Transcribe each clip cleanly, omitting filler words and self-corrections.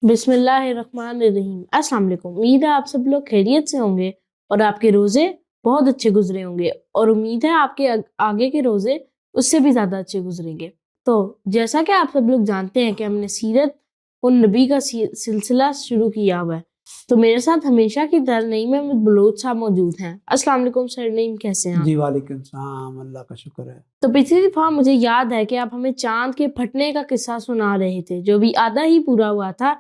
بسم اللہ الرحمن الرحیم۔ السلام علیکم، امید ہے آپ سب لوگ خیریت سے ہوں گے اور آپ کے روزے بہت اچھے گزرے ہوں گے، اور امید ہے آپ کے آگے کے روزے اس سے بھی زیادہ اچھے گزریں گے۔ تو جیسا کہ آپ سب لوگ جانتے ہیں کہ ہم نے سیرت النبی کا سلسلہ شروع کیا ہوا ہے، تو میرے ساتھ ہمیشہ کی طرح نعیم احمد بلوچ صاحب موجود ہیں۔ السلام علیکم سر، نعیم کیسے ہیں آپ؟ جی وعلیکم السلام، اللہ کا شکر ہے۔ تو پچھلی دفعہ مجھے یاد ہے کہ آپ ہمیں چاند کے پھٹنے کا قصہ سنا رہے تھے، جو بھی آدھا ہی پورا ہوا تھا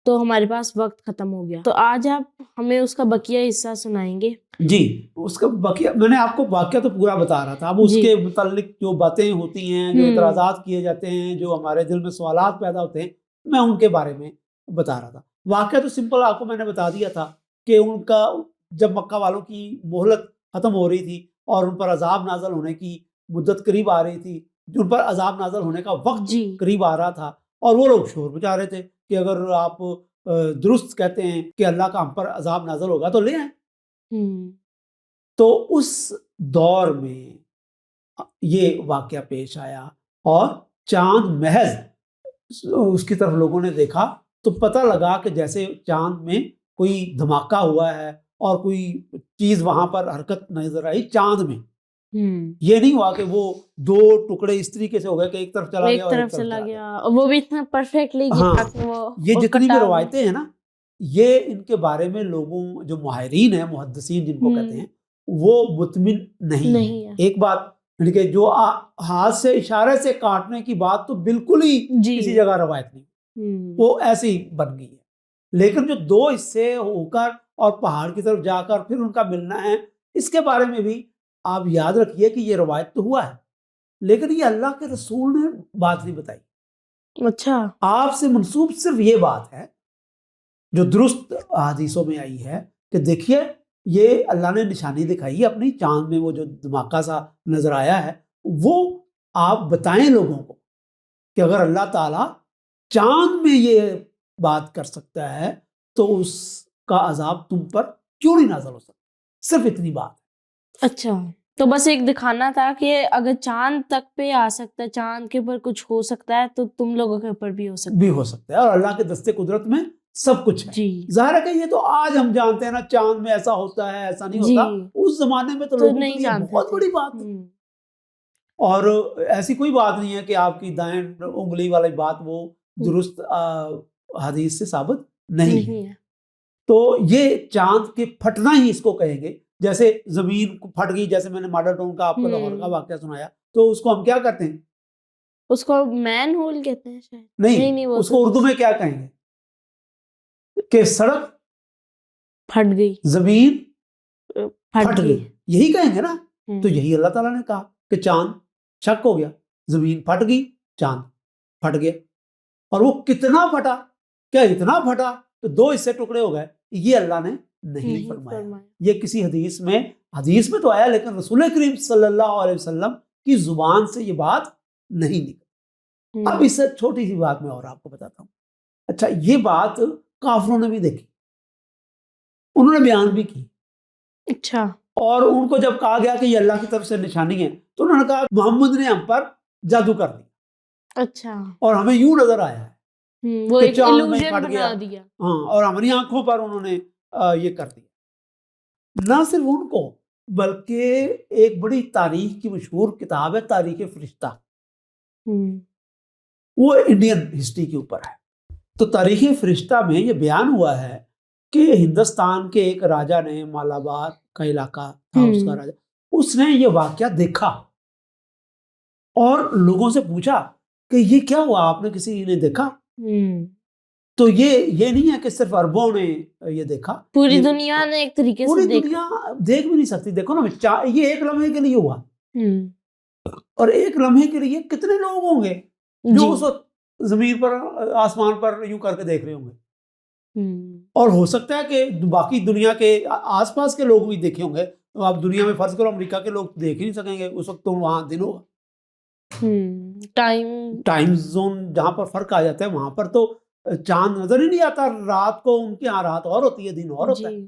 تو ہمارے پاس وقت ختم ہو گیا، تو آج آپ ہمیں اس کا بقیہ حصہ سنائیں گے؟ جی، اس کا بقیہ میں نے آپ کو واقعہ تو پورا بتا رہا تھا، اب اس کے متعلق جو باتیں ہوتی ہیں، جو اعتراضات کیے جاتے ہیں، جو ہمارے دل میں سوالات پیدا ہوتے ہیں، میں ان کے بارے میں بتا رہا تھا۔ واقعہ تو سمپل آپ کو میں نے بتا دیا تھا کہ ان کا جب مکہ والوں کی مہلت ختم ہو رہی تھی اور ان پر عذاب نازل ہونے کی مدت قریب آ رہی تھی، ان پر عذاب نازل ہونے کا وقت قریب آ رہا تھا، اور وہ لوگ شور مچا رہے تھے کہ اگر آپ درست کہتے ہیں کہ اللہ کا ہم پر عذاب نازل ہوگا تو لے آئیں۔ تو اس دور میں یہ واقعہ پیش آیا اور چاند محض اس کی طرف لوگوں نے دیکھا تو پتہ لگا کہ جیسے چاند میں کوئی دھماکہ ہوا ہے اور کوئی چیز وہاں پر حرکت نظر آئی چاند میں۔ یہ نہیں ہوا کہ وہ دو ٹکڑے اس طریقے سے ہو گئے کہ ایک طرف چلا گیا اور ایک طرف چلا گیا، وہ بھی اتنا پرفیکٹلی ہاں، یہ جتنی بھی روایتیں ہیں نا، یہ ان کے بارے میں لوگوں جو ماہرین ہیں، محدثین جن کو کہتے ہیں، وہ مطمئن نہیں ہے۔ ایک بات یعنی کہ جو ہاتھ سے اشارے سے کاٹنے کی بات تو بالکل ہی کسی جگہ روایت نہیں، وہ ایسی ہی بن گئی ہے۔ لیکن جو دو حصے ہو کر اور پہاڑ کی طرف جا کر پھر ان کا ملنا ہے، اس کے بارے میں بھی آپ یاد رکھیے کہ یہ روایت تو ہوا ہے، لیکن یہ اللہ کے رسول نے بات نہیں بتائی۔ اچھا، آپ سے منسوب صرف یہ بات ہے جو درست حدیثوں میں آئی ہے کہ دیکھیے یہ اللہ نے نشانی دکھائی اپنی چاند میں، وہ جو دھماکہ سا نظر آیا ہے، وہ آپ بتائیں لوگوں کو کہ اگر اللہ تعالیٰ چاند میں یہ بات کر سکتا ہے تو اس کا عذاب تم پر کیوں نہیں نازل ہو سکتا؟ صرف اتنی بات۔ اچھا، تو بس ایک دکھانا تھا کہ اگر چاند تک پہ آ سکتا ہے، چاند کے اوپر کچھ ہو سکتا ہے تو تم لوگوں کے اوپر بھی ہو سکتا ہے، اور اللہ کے دستے قدرت میں سب کچھ ہے۔ ظاہر ہے کہ یہ تو آج ہم جانتے ہیں نا، چاند میں ایسا ہوتا ہے ایسا نہیں ہوتا، اس زمانے میں تو لوگوں کے لیے بہت بڑی بات ہے، اور ایسی کوئی بات نہیں ہے کہ آپ کی دائیں انگلی والی بات وہ درست حدیث سے ثابت نہیں ہے۔ تو یہ چاند کے پھٹنا ہی اس کو کہیں گے، جیسے زمین پھٹ گئی، جیسے میں نے ماڈل ٹاؤن کا آپ کو لاہور کا واقعہ سنایا، تو اس کو ہم کیا کرتے ہیں؟ اس کو مین ہول کہتے ہیں شاید، نہیں، اس کو اردو میں کیا کہیں گے کہ سڑک پھٹ گئی، زمین پھٹ گئی، یہی کہیں گے نا۔ تو یہی اللہ تعالیٰ نے کہا کہ چاند شک ہو گیا، زمین پھٹ گئی، چاند پھٹ گیا، اور وہ کتنا پھٹا، کیا اتنا پھٹا کہ دو حصے ٹکڑے ہو گئے؟ یہ اللہ نے نہیں فرمایا، یہ کسی حدیث میں تو آیا، لیکن رسول کریم صلی اللہ علیہ وسلم کی زبان سے یہ بات نہیں نکلی۔ اب اس سے چھوٹی سی بات میں اور آپ کو بتاتا ہوں۔ اچھا، یہ بات کافروں نے بھی دیکھی، انہوں نے بیان بھی کی۔ اچھا، اور ان کو جب کہا گیا کہ یہ اللہ کی طرف سے نشانی ہے تو انہوں نے کہا محمد نے ہم پر جادو کر دیا، اچھا، اور ہمیں یوں نظر آیا ہے وہ کہ ایک چاند میں illusion پھٹ گیا، بنا دیا۔ ہاں، اور ہماری آنکھوں پر انہوں نے یہ کر دیا۔ نہ صرف ان کو، بلکہ ایک بڑی تاریخ کی مشہور کتاب ہے تاریخ فرشتہ، وہ انڈین ہسٹری کے اوپر ہے۔ تو تاریخ فرشتہ میں یہ بیان ہوا ہے کہ ہندوستان کے ایک راجا نے، مالابار کا علاقہ تھا اس کا راجا، اس نے یہ واقعہ دیکھا اور لوگوں سے پوچھا کہ یہ کیا ہوا، آپ نے کسی نے دیکھا؟ تو یہ نہیں ہے کہ صرف عربوں نے یہ دیکھا، پوری دنیا نے ایک طریقے سے پوری دنیا دیکھ بھی نہیں سکتی۔ دیکھو نا، یہ ایک لمحے کے لیے ہوا، اور ایک لمحے کے لیے کتنے لوگ ہوں گے جو اس وقت زمین پر، آسمان پر یوں کر کے دیکھ رہے ہوں گے، اور ہو سکتا ہے کہ باقی دنیا کے آس پاس کے لوگ بھی دیکھے ہوں گے۔ آپ دنیا میں فرض کرو امریکہ کے لوگ دیکھ ہی نہیں سکیں گے اس وقت، تو وہاں دن ہوگا، ٹائم زون جہاں پر فرق آ جاتا ہے وہاں پر تو چاند نظر ہی نہیں آتا، رات کو ان کے یہاں رات اور ہوتی ہے، دن اور ہوتا ہے۔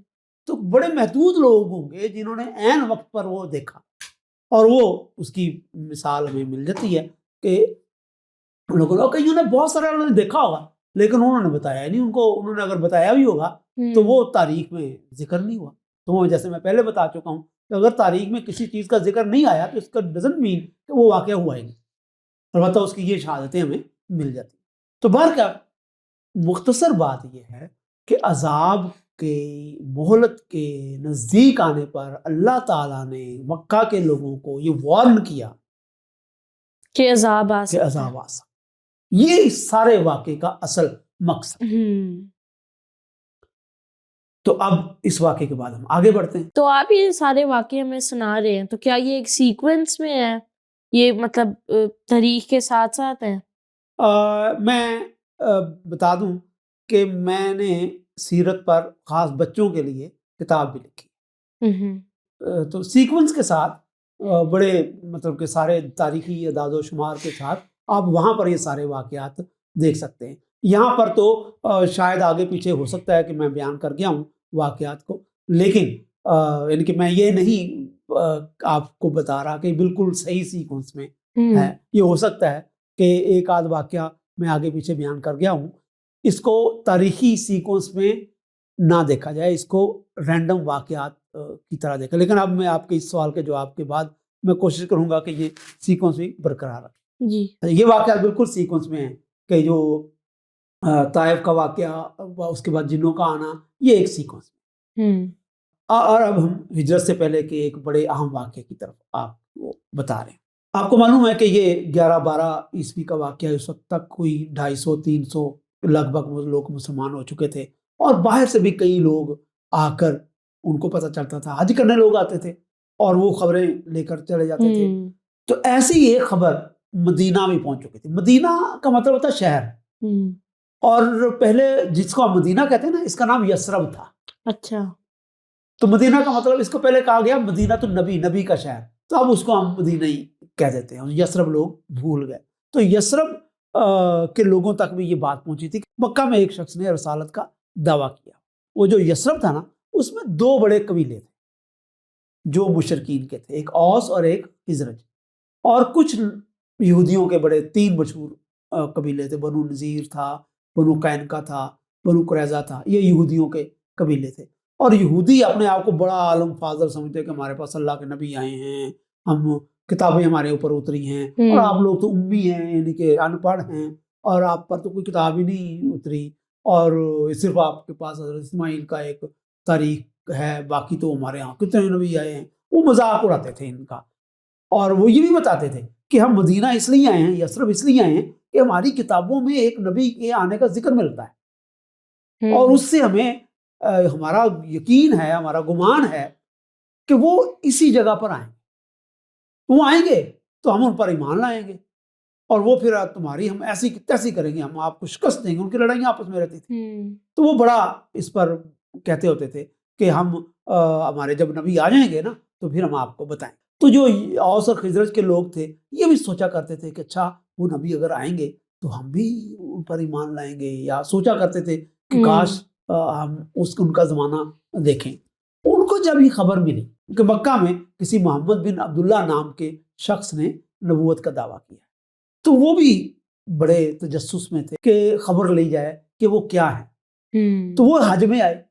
تو بڑے محدود لوگ ہوں گے جنہوں نے عین وقت پر وہ دیکھا، اور وہ اس کی مثال ہمیں مل جاتی ہے کہ لوگوں نے، کئیوں نے، بہت سارے لوگوں نے دیکھا ہوگا، لیکن انہوں نے بتایا نہیں، انہوں نے اگر بتایا بھی ہوگا تو وہ تاریخ میں ذکر نہیں ہوا. تو جیسے میں پہلے بتا چکا ہوں کہ اگر تاریخ میں کسی چیز کا ذکر نہیں آیا تو اس کا ڈزنٹ مین کہ وہ واقعہ ہوا ہی نہیں، البتہ اس کی یہ شہادتیں ہمیں مل جاتی. تو بہرکیف مختصر بات یہ ہے کہ عذاب کے مہلت کے نزدیک آنے پر اللہ تعالیٰ نے مکہ کے لوگوں کو یہ وارن کیا کہ عذاب آ کہ سکتا ہے. عذاب آ سکتا. یہ اس سارے واقعے کا اصل مقصد. تو اب اس واقعے کے بعد ہم آگے بڑھتے ہیں. تو آپ یہ سارے واقعے ہمیں سنا رہے ہیں، تو کیا یہ ایک سیکوینس میں ہے، یہ مطلب تاریخ کے ساتھ ساتھ ہے؟ میں بتا دوں کہ میں نے سیرت پر خاص بچوں کے لیے کتاب بھی لکھی. تو سیکوینس کے ساتھ بڑے مطلب کہ سارے تاریخی اعداد و شمار کے ساتھ آپ وہاں پر یہ سارے واقعات دیکھ سکتے ہیں. یہاں پر تو شاید آگے پیچھے ہو سکتا ہے کہ میں بیان کر گیا ہوں واقعات کو، لیکن یعنی کہ میں یہ نہیں آپ کو بتا رہا کہ بالکل صحیح سیکوینس میں ہے. یہ ہو سکتا ہے کہ ایک آدھ واقعہ میں آگے پیچھے بیان کر گیا ہوں. اس کو تاریخی سیکوینس میں نہ دیکھا جائے، اس کو رینڈم واقعات کی طرح دیکھا. لیکن اب میں آپ کے اس سوال کے جواب کے بعد میں کوشش کروں گا کہ یہ سیکوینس بھی برقرار رکھیں. جی، یہ یہ واقعات بالکل سیکوینس میں ہیں کہ جو طائف کا واقعہ، اس کے بعد جنوں کا آنا، یہ ایک سیکوینس. اور اب ہم ہجرت سے پہلے کے ایک بڑے اہم واقعے کی طرف آپ کو بتا رہے ہیں. آپ کو معلوم ہے کہ یہ 11-12 عیسوی کا واقعہ، اس وقت تک کوئی 250-300 لگ بھگ لوگ مسلمان ہو چکے تھے، اور باہر سے بھی کئی لوگ آ کر ان کو پتہ چلتا تھا. حج کرنے لوگ آتے تھے اور وہ خبریں لے کر چلے جاتے تھے. تو ایسی ایک خبر مدینہ میں پہنچ چکی تھی. مدینہ کا مطلب ہوتا ہے شہر، اور پہلے جس کو ہم مدینہ کہتے ہیں نا، اس کا نام یثرب تھا. اچھا. تو مدینہ کا مطلب اس کو پہلے کہا گیا مدینہ تو نبی کا شہر، تو اب اس کو ہم مدینہ ہی کہہ دیتے ہیں. یثرب لوگ بھول گئے. تو یثرب کے لوگوں تک بھی یہ بات پہنچی تھی کہ مکہ میں ایک شخص نے رسالت کا دعویٰ کیا. وہ جو یثرب تھا نا، اس میں 2 بڑے قبیلے تھے جو مشرکین کے تھے، ایک اوس اور ایک خزرج. اور کچھ یہودیوں کے بڑے 3 مشہور قبیلے تھے. بنو نذیر تھا، بنو قینقا تھا، بنو قریظہ تھا. یہ یہودیوں کے قبیلے تھے. اور یہودی اپنے آپ کو بڑا عالم فاضل سمجھتے کہ ہمارے پاس اللہ کے نبی آئے ہیں، ہم کتابیں ہمارے اوپر اتری ہیں، اور آپ لوگ تو امی ہیں، یعنی کہ ان پڑھ ہیں، اور آپ پر تو کوئی کتاب ہی نہیں اتری، اور صرف آپ کے پاس حضرت اسماعیل کا ایک تاریخ ہے، باقی تو ہمارے ہاں کتنے نبی آئے ہیں. وہ مذاق اڑاتے تھے ان کا. اور وہ یہ بھی بتاتے تھے کہ ہم مدینہ اس لیے آئے ہیں، یثرب اس لیے آئے ہیں کہ ہماری کتابوں میں ایک نبی کے آنے کا ذکر ملتا ہے، اور اس سے ہمیں ہمارا یقین ہے، ہمارا گمان ہے کہ وہ اسی جگہ پر آئیں گے. وہ آئیں گے تو ہم ان پر ایمان لائیں گے، اور وہ پھر تمہاری ہم ایسی تیسی کریں گے، ہم آپ کو شکست دیں گے. ان کی لڑائیاں آپس میں رہتی تھی. تو وہ بڑا اس پر کہتے ہوتے تھے کہ ہم ہمارے جب نبی آ جائیں گے نا تو پھر ہم آپ کو بتائیں. تو جو اوس اور خزرج کے لوگ تھے یہ بھی سوچا کرتے تھے کہ اچھا وہ نبی اگر آئیں گے تو ہم بھی ان پر ایمان لائیں گے، یا سوچا کرتے تھے کہ کاش ہم ان کا زمانہ دیکھیں. ان کو جب یہ خبر ملی کہ مکہ میں کسی محمد بن عبداللہ نام کے شخص نے نبوت کا دعویٰ کیا، تو وہ بھی بڑے تجسس میں تھے کہ خبر لی جائے کہ وہ کیا ہے. تو وہ حج میں آئے،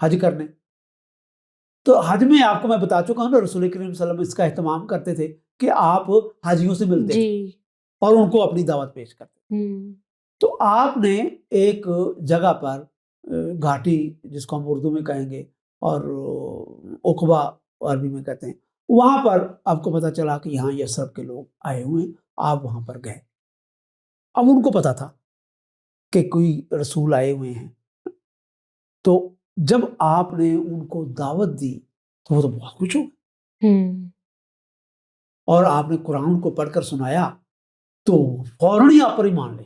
حج کرنے. تو حج میں آپ کو میں بتا چکا ہوں نا، رسول کریم صلی اللہ علیہ وسلم اس کا اہتمام کرتے تھے کہ آپ حاجیوں سے ملتے تھے اور ان کو اپنی دعوت پیش کرتے. تو آپ نے ایک جگہ پر گھاٹی، جس کو ہم اردو میں کہیں گے اور عقبہ عربی میں کہتے ہیں، وہاں پر آپ کو پتہ چلا کہ یہاں یثرب کے لوگ آئے ہوئے ہیں. آپ وہاں پر گئے. اب ان کو پتا تھا کہ کوئی رسول آئے ہوئے ہیں. تو جب آپ نے ان کو دعوت دی تو وہ تو بہت خوش ہو گئے، اور آپ نے قرآن کو پڑھ کر سنایا تو فوراً ہی آپ پر ایمان لے.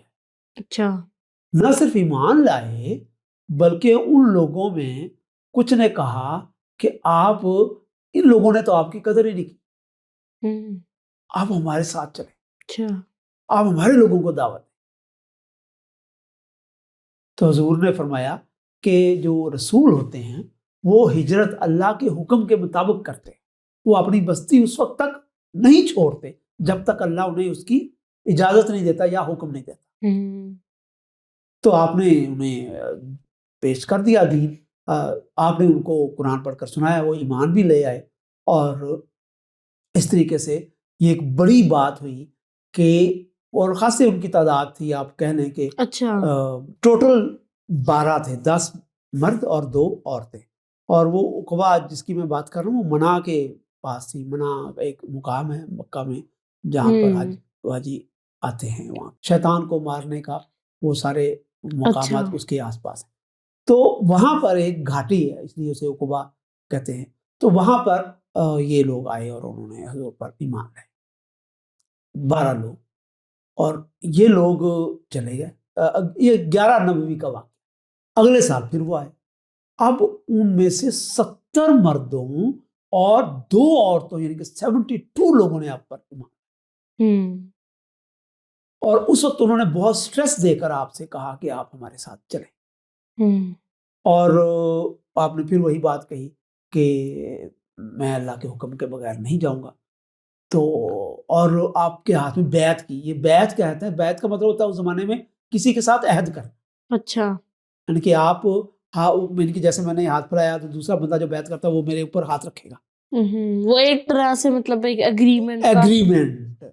اچھا. نہ صرف ایمان لائے بلکہ ان لوگوں میں کچھ نے کہا کہ آپ، ان لوگوں نے تو آپ کی قدر ہی نہیں کی، آپ ہمارے ساتھ چلیں. اچھا. آپ ہمارے لوگوں کو دعوت دیں. تو حضور نے فرمایا کہ جو رسول ہوتے ہیں وہ ہجرت اللہ کے حکم کے مطابق کرتے ہیں. وہ اپنی بستی اس وقت تک نہیں چھوڑتے جب تک اللہ انہیں اس کی اجازت نہیں دیتا یا حکم نہیں دیتا. تو آپ نے انہیں پیش کر دیا دین، آپ نے ان کو قرآن پڑھ کر سنایا، وہ ایمان بھی لے آئے، اور اس طریقے سے یہ ایک بڑی بات ہوئی کہ، اور خاصے ان کی تعداد تھی، آپ کہہ لیں کہ اچھا ٹوٹل 12 تھے، 10 مرد اور 2 عورتیں، اور وہ عقبہ جس کی میں بات کر رہا ہوں وہ منع کے پاس تھی۔ منع ایک مقام ہے مکہ میں جہاں پر حاجی آتے ہیں، وہاں شیطان کو مارنے کا وہ سارے مقامات اچھا اس کے آس پاس ہیں۔ تو وہاں پر ایک گھاٹی ہے، اس لیے اسے عقبہ کہتے ہیں۔ تو وہاں پر یہ لوگ آئے اور انہوں نے حضور پر ایمان لائے، 12 لوگ، اور یہ لوگ چلے گئے۔ یہ 11 نبوی کا واقعہ، اگلے سال پھر وہ آئے۔ اب ان میں سے 70 مردوں اور 2 عورتوں، یعنی کہ 72 لوگوں نے آپ پر ایمان، اور اس وقت انہوں نے بہت سٹریس دے کر آپ سے کہا کہ آپ ہمارے ساتھ چلیں، اور آپ نے پھر وہی بات کہی کہ میں اللہ کے حکم کے بغیر نہیں جاؤں گا۔ تو اور آپ کے ہاتھ میں بیعت کی۔ یہ بیعت کیا ہوتا ہے؟ بیعت کا مطلب ہوتا ہے اس زمانے میں کسی کے ساتھ عہد کرنا، اچھا یعنی کہ آپ یعنی کہ جیسے میں نے ہاتھ پھیلایا تو دوسرا بندہ جو بیعت کرتا ہے وہ میرے اوپر ہاتھ رکھے گا، وہ ایک طرح سے مطلب ایک اگریمنٹ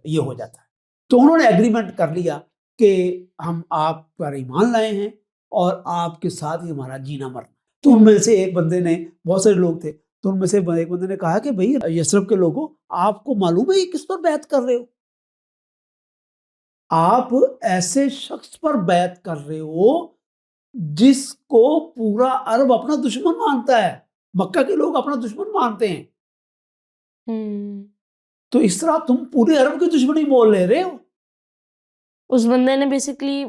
یہ ہو جاتا ہے۔ تو انہوں نے ایگریمنٹ کر لیا کہ ہم آپ پر ایمان لائے ہیں اور آپ کے ساتھ ہی ہمارا جینا مرنا۔ تو ان میں سے ایک بندے نے، بہت سارے لوگ تھے، تو ان میں سے ایک بندے نے کہا کہ بھئی یثرب کے لوگوں، آپ کو معلوم ہے یہ کس پر بیعت کر رہے ہو؟ آپ ایسے شخص پر بیعت کر رہے ہو جس کو پورا عرب اپنا دشمن مانتا ہے، مکہ کے لوگ اپنا دشمن مانتے ہیں، تو اس طرح تم پورے عرب کی دشمنی بول لے رہے ہو۔ اس بندے نے بیسیکلی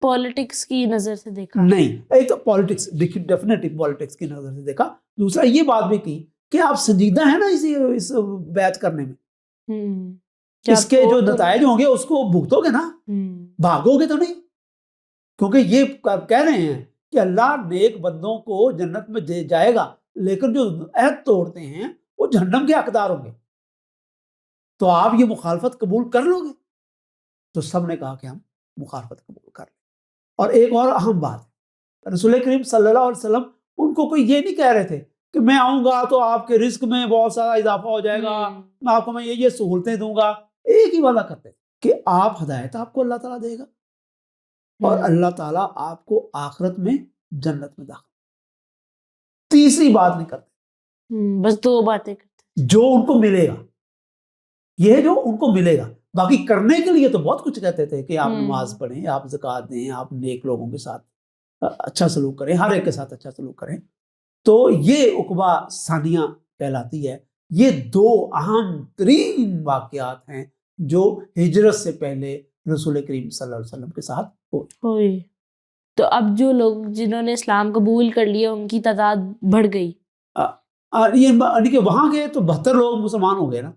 پالیٹکس کی نظر سے دیکھا، نہیں، ایک تو پالیٹکس، ڈیفینیٹلی پالیٹکس کی نظر سے دیکھا، دوسرا یہ بات بھی کی کہ آپ سنجیدہ ہیں نا اس بیعت کرنے میں، اس کے جو نتائج ہوں گے اس کو بھگتو گے نا، بھاگو گے تو نہیں، کیونکہ یہ کہہ رہے ہیں کہ اللہ نیک بندوں کو جنت میں دے جائے گا، لیکن جو عہد توڑتے ہیں وہ جہنم کے حقدار ہوں گے، تو آپ یہ مخالفت قبول کر لو گے؟ تو سب نے کہا کہ ہم مخالفت قبول کر لیں۔ اور ایک اور اہم بات ہے، رسول کریم صلی اللہ علیہ وسلم ان کو کوئی یہ نہیں کہہ رہے تھے کہ میں آؤں گا تو آپ کے رزق میں بہت سارا اضافہ ہو جائے گا، میں آپ کو میں یہ سہولتیں دوں گا۔ ایک ہی وعدہ کرتے کہ آپ ہدایت آپ کو اللہ تعالیٰ دے گا، اور اللہ تعالیٰ آپ کو آخرت میں جنت میں داخل۔ تیسری بات نہیں کرتے، بس 2 باتیں کرتے، جو ان کو ملے گا، یہ جو ان کو ملے گا، باقی کرنے کے لیے تو بہت کچھ کہتے تھے کہ آپ نماز پڑھیں، آپ زکوٰۃ دیں، آپ نیک لوگوں کے ساتھ اچھا سلوک کریں، ہر ایک کے ساتھ اچھا سلوک کریں۔ تو یہ عقبہ ثانیہ کہلاتی ہے۔ یہ 2 اہم ترین واقعات ہیں جو ہجرت سے پہلے رسول کریم صلی اللہ علیہ وسلم کے ساتھ ہوئے۔ تو اب جو لوگ جنہوں نے اسلام قبول کر لیا ان کی تعداد بڑھ گئی، یعنی کہ وہاں کے تو 72 لوگ مسلمان ہو گئے نا،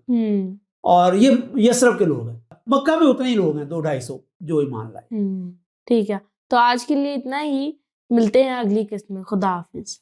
اور یہ یثرب کے لوگ ہیں، مکہ میں اتنے ہی لوگ ہیں 200-250 جو ایمان لائے۔ ٹھیک ہے، تو آج کے لیے اتنا ہی، ملتے ہیں اگلی قسط میں، خدا حافظ۔